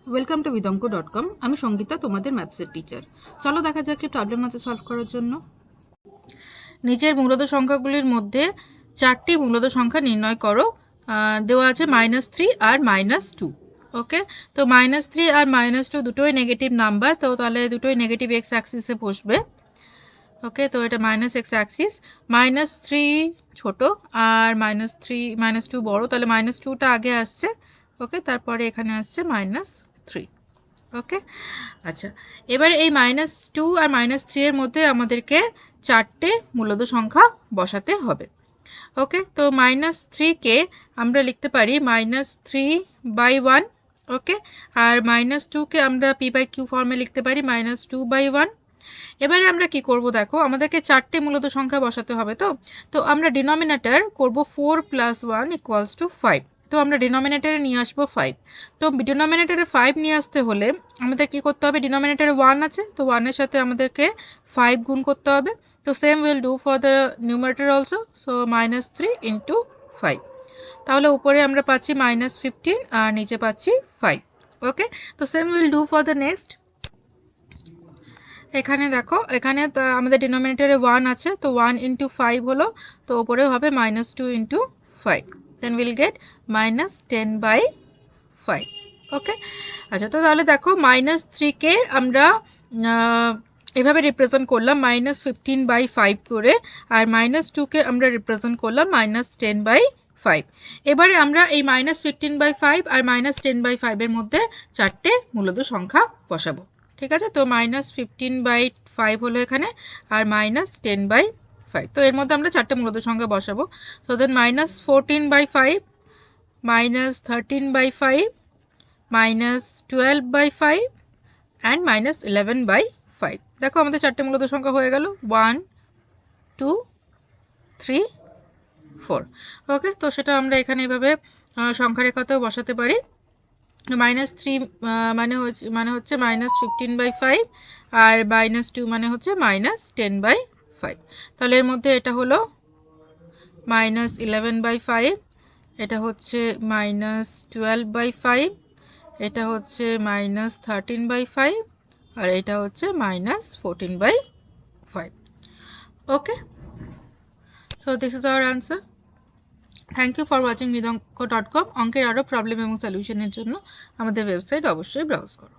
Welcome to vidonko.com। আমি সঙ্গীতা, তোমাদের ম্যাথসের teacher. চলো দেখা যাক কি প্রবলেম আছে সলভ করার জন্য। নিচের মূলদ সংখ্যাগুলির মধ্যে চারটি মূলদ সংখ্যা নির্ণয় করো। দেওয়া আছে -3 আর -2। ওকে, তো -3 আর -2 দুটোই নেগেটিভ নাম্বার, তো তাহলে দুটোই নেগেটিভ এক্স অ্যাক্সিসে বসবে। ওকে, তো এটা -x অ্যাক্সিস, -3 ছোট আর -2 বড়, তাহলে -2টা আগে আসছে। ওকে, তারপরে এখানে আসছে -3। ওকে, আচ্ছা, এবারে এই -2 আর -3 এর মধ্যে আমাদেরকে চারটে মূলদ সংখ্যা বসাতে হবে। ওকে, তো -3কে আমরা লিখতে পারি -3/1। ওকে, আর -2কে আমরা p/q ফর্মে লিখতে পারি -2/1। এবারে আমরা কি করব, দেখো আমাদেরকে চারটে মূলদ সংখ্যা বসাতে হবে। তো আমরা ডিনোমিনেটর করব 4 + 1 = 5। তো আমরা ডিনোমিনেটরে নিয়ে আসবো 5। তো ডিনোমিনেটরে 5 নিয়ে আসতে হলে আমাদের কি করতে হবে, ডিনোমিনেটরে 1 আছে, তো 1 এর সাথে আমাদেরকে 5 গুণ করতে হবে। তো same will do for the numerator also. So -3 × 5, তাহলে উপরে আমরা পাচ্ছি -15 আর নিচে পাচ্ছি 5। ওকে, তো same will do for the next. এখানে দেখো, এখানে আমাদের ডিনোমিনেটরে 1 আছে, তো 1 × 5 হলো, তো উপরে হবে -2 × 5, দেন উইল গেট -10/5। ওকে, আচ্ছা, তো তাহলে দেখো -3কে আমরা এভাবে রিপ্রেজেন্ট করলাম -15/5 করে, আর -2কে আমরা রিপ্রেজেন্ট করলাম -10/5। এবারে আমরা এই -15/5 আর -10/5 এর মধ্যে চারটে মূলদ সংখ্যা বসাবো। ঠিক আছে, তো -15/5 হলো এখানে, আর -10/5, তো এর মধ্যে আমরা চারটে মূলদ সংখ্যা বসাবো। তো দেন -14/5, -13/5, -12/5 অ্যান্ড -11/5। দেখো আমাদের চারটে মূলদ সংখ্যা হয়ে গেল, 1 2 3 4। ওকে, তো সেটা আমরা এখানে এভাবে সংখ্যা রেখাতেও বসাতে পারি। -3 মানে হচ্ছে -15/5, আর -2 মানে হচ্ছে -10/5। তাহলে এর মধ্যে এটা হলো -11/5, এটা হচ্ছে -12/5, এটা হচ্ছে -13/5, আর এটা হচ্ছে -14/5। Okay, so this is our answer. Thank you for watching vidonko.com। অঙ্কের আরও প্রবলেম এবং সলিউশনের জন্য আমাদের ওয়েবসাইট অবশ্যই ব্রাউজ করো।